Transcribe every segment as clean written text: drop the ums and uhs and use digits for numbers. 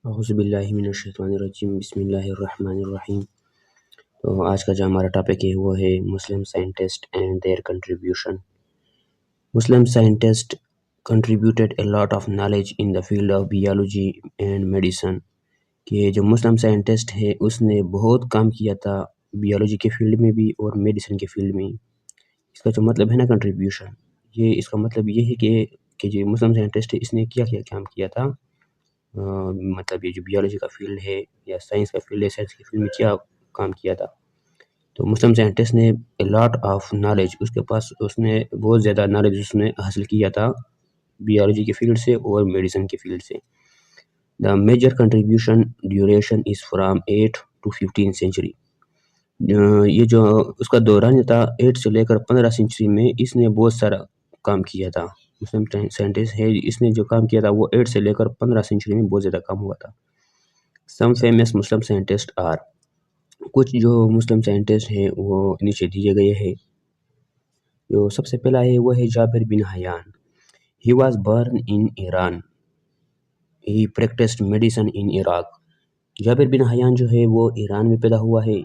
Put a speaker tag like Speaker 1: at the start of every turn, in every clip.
Speaker 1: اعوذ باللہ من الشیطان الرجیم، بسم اللہ الرحمن الرحیم۔ تو آج کا جو ہمارا ٹاپک ہے وہ ہے Muslim scientist and their contribution. Muslim scientist contributed a lot of knowledge in the field of biology and medicine، کہ جو مسلم سائنٹسٹ ہے اس نے بہت کام کیا تھا بیالوجی کے فیلڈ میں بھی اور میڈیسن کے فیلڈ میں۔ اس کا جو مطلب ہے نا کنٹریبیوشن، یہ اس کا مطلب یہ ہے کہ جو مسلم سائنٹسٹ ہے اس نے کیا کام کیا تھا، مطلب یہ جو بیالوجی کا فیلڈ ہے یا سائنس کا فیلڈ ہے، سائنس کے فیلڈ میں کیا کام کیا تھا۔ تو مسلم سائنٹسٹ نے اے لاٹ آف نالج، اس کے پاس اس نے بہت زیادہ نالج اس نے حاصل کیا تھا بیالوجی کے فیلڈ سے اور میڈیسن کے فیلڈ سے۔ The major contribution duration is from 8 to 15 century. یہ جو اس کا دوران تھا 8 سے لے کر 15 سینچری میں اس نے بہت سارا کام کیا تھا۔ مسلم سائنٹسٹ ہے، اس نے جو کام کیا تھا وہ 8 سے لے کر 15 سینچری میں بہت زیادہ کام ہوا تھا۔ سم فیمس مسلم سائنٹسٹ آر، کچھ جو مسلم سائنٹسٹ ہیں وہ نیچے دیے گئے ہیں۔ جو سب سے پہلا ہے وہ ہے Jabir bin Hayyan. He was born in Iran, he practised medicine in Iraq. Jabir bin Hayyan جو ہے وہ ایران میں پیدا ہوا ہے۔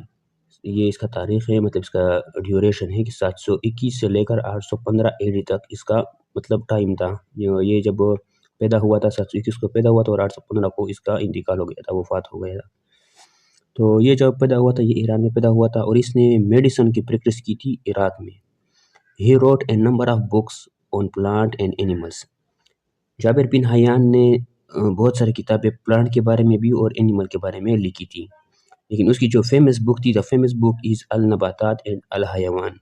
Speaker 1: یہ اس کا تاریخ ہے، مطلب اس کا ڈیوریشن ہے کہ 721 سے لے کر 815 AD تک اس کا مطلب ٹائم تھا۔ یہ جب پیدا ہوا تھا 721 کو پیدا ہوا تھا اور 815 کو اس کا انتقال ہو گیا تھا، وفات ہو گیا تھا۔ تو یہ جب پیدا ہوا تھا یہ ایران میں پیدا ہوا تھا اور اس نے میڈیسن کی پریکٹس کی تھی عراق میں۔ He wrote a number of books on plant and animals. Jabir bin Hayyan نے بہت ساری کتابیں پلانٹ کے بارے میں بھی اور اینیمل کے بارے میں لکھی تھی، لیکن اس کی جو فیمس بک تھی، the famous book is النباتات and الحیوان۔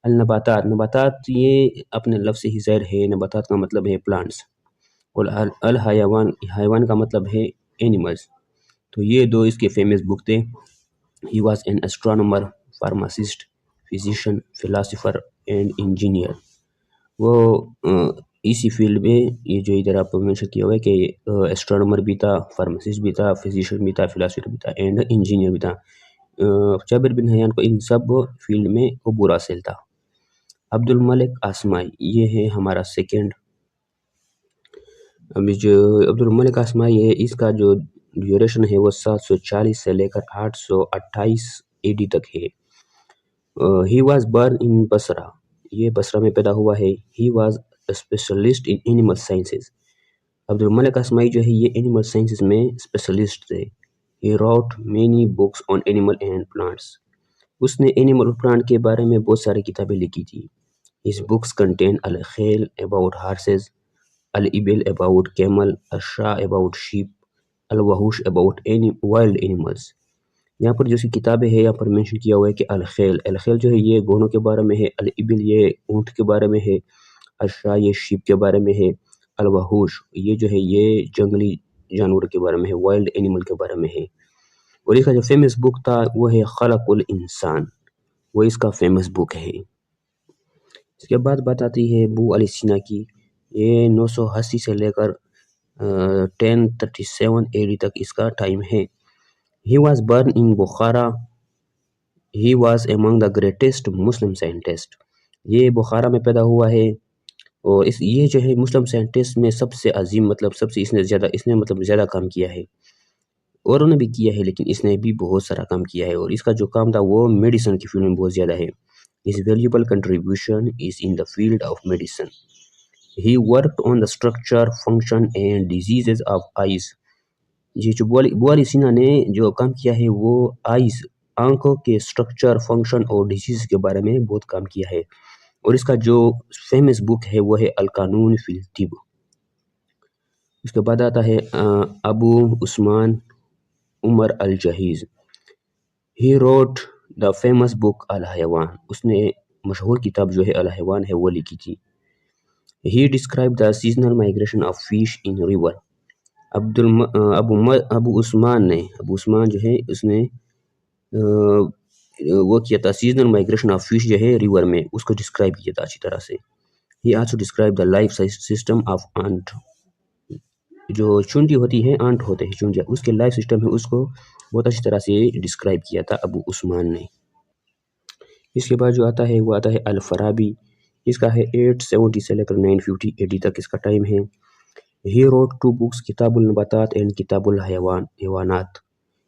Speaker 1: النباتات، نباتات یہ اپنے لفظ سے ہی ظاہر ہے، نباتات کا مطلب ہے پلانٹس، اور الحیوان، حیوان کا مطلب ہے اینیملز۔ تو یہ دو اس کے فیمس بک تھے۔ He was an astronomer, pharmacist, physician, philosopher and engineer. وہ اسی فیلڈ میں یہ جو ادھر آپ مینشن کیا ہوا ہے کہ اسٹرانومر بھی تھا، فارماسسٹ بھی تھا، فزیشین بھی تھا، فلاسفر بھی تھا اینڈ انجینئر بھی تھا۔ جابر بن حیان کو ان سب فیلڈ میں عبور حاصل تھا۔ عبد الملک آسمائی، یہ ہے ہمارا سیکنڈ۔ ابھی جو عبد الملک آسمائی ہے اس کا جو ڈیوریشن ہے وہ 740 سے لے کر 828 AD تک ہے۔ ہی واز برن ان بصرہ، یہ بصرہ میں پیدا ہوا ہے۔ He was specialist in animal sciences. عبد الملک آسمائی جو ہے یہ اینیمل سائنسز میں اسپیشلسٹ تھے۔ He wrote many books on animal and plants. اس نے اینیمل اور پلانٹ کے بارے میں بہت ساری کتابیں لکھی تھی۔ ہز بکس کنٹین الخیل اباؤٹ ہارسز، الابل اباؤٹ کیمل، الشاء اباؤٹ شیپ، الوحوش اباؤٹ وائلڈ اینیملز۔ یہاں پر جو سی کتابیں ہیں یہاں پر مینشن کیا ہوا ہے کہ الخیل، الخیل جو ہے یہ گھوڑوں کے بارے میں ہے، الابل یہ اونٹ کے بارے میں ہے، الشاء یہ شیپ کے بارے میں ہے، الوحوش یہ جو ہے یہ جنگلی جانور کے بارے میں ہے، وائلڈ اینیمل کے بارے میں ہے۔ اور اس کا جو فیمس بک تھا وہ ہے خلق الانسان، وہ اس کا فیمس بک ہے۔ اس کے بعد بات آتی ہے ابو علی سینا کی۔ یہ 980 سے لے کر 1037 AD تک اس کا ٹائم ہے۔ He was born in Bukhara. He was among the greatest Muslim scientists. یہ بخارا میں پیدا ہوا ہے اور یہ جو ہے مسلم سائنٹسٹ میں سب سے عظیم، مطلب سب سے اس نے مطلب زیادہ کام کیا ہے، اوروں نے بھی کیا ہے لیکن اس نے بھی بہت سارا کام کیا ہے، اور اس کا جو کام تھا وہ میڈیسن کی فیلڈ میں بہت زیادہ ہے۔ His valuable contribution is in the field of medicine. He worked on the structure, function and diseases of eyes. یہ جو ابو علی سینا نے جو کام کیا ہے وہ آئیز، آنکھوں کے سٹرکچر، فنکشن اور ڈیزیز کے بارے میں بہت کام کیا ہے، اور اس کا جو فیمس بک ہے وہ ہے القانون فی الطب۔ اس کے بعد آتا ہے ابو عثمان عمر الجہیز۔ He wrote the famous book الحیوان، اس نے مشہور کتاب جو ہے الحیوان ہے وہ لکھی تھی۔ He describe the seasonal migration of fish in river. Abu Usman جو ہے اس نے وہ کیا تھا سیزنل مائگریشن آف فش جو ہے ریور میں، اس کو ڈسکرائب کیا تھا اچھی طرح سے۔ He also describe the life system of ant, جو چونٹی ہوتی ہے، آنٹ ہوتے ہیں چونٹیاں، اس کے لائف سسٹم ہے اس کو بہت اچھی طرح سے ڈسکرائب کیا تھا ابو عثمان نے۔ اس کے بعد جو آتا ہے وہ آتا ہے الفارابی۔ اس کا ہے 870 سے لے کر 950 AD تک اس کا ٹائم ہے۔ He wrote 2 books, Kitab al-Nabatat and Kitab al-Hayawanat.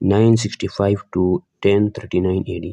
Speaker 1: 965 to 1039 AD।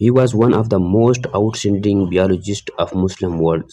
Speaker 1: He was one of the most outstanding biologists of Muslim world।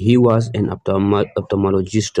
Speaker 1: He was an ophthalmologist।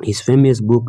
Speaker 1: His famous book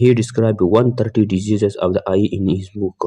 Speaker 1: He described 130 diseases of the eye in his book।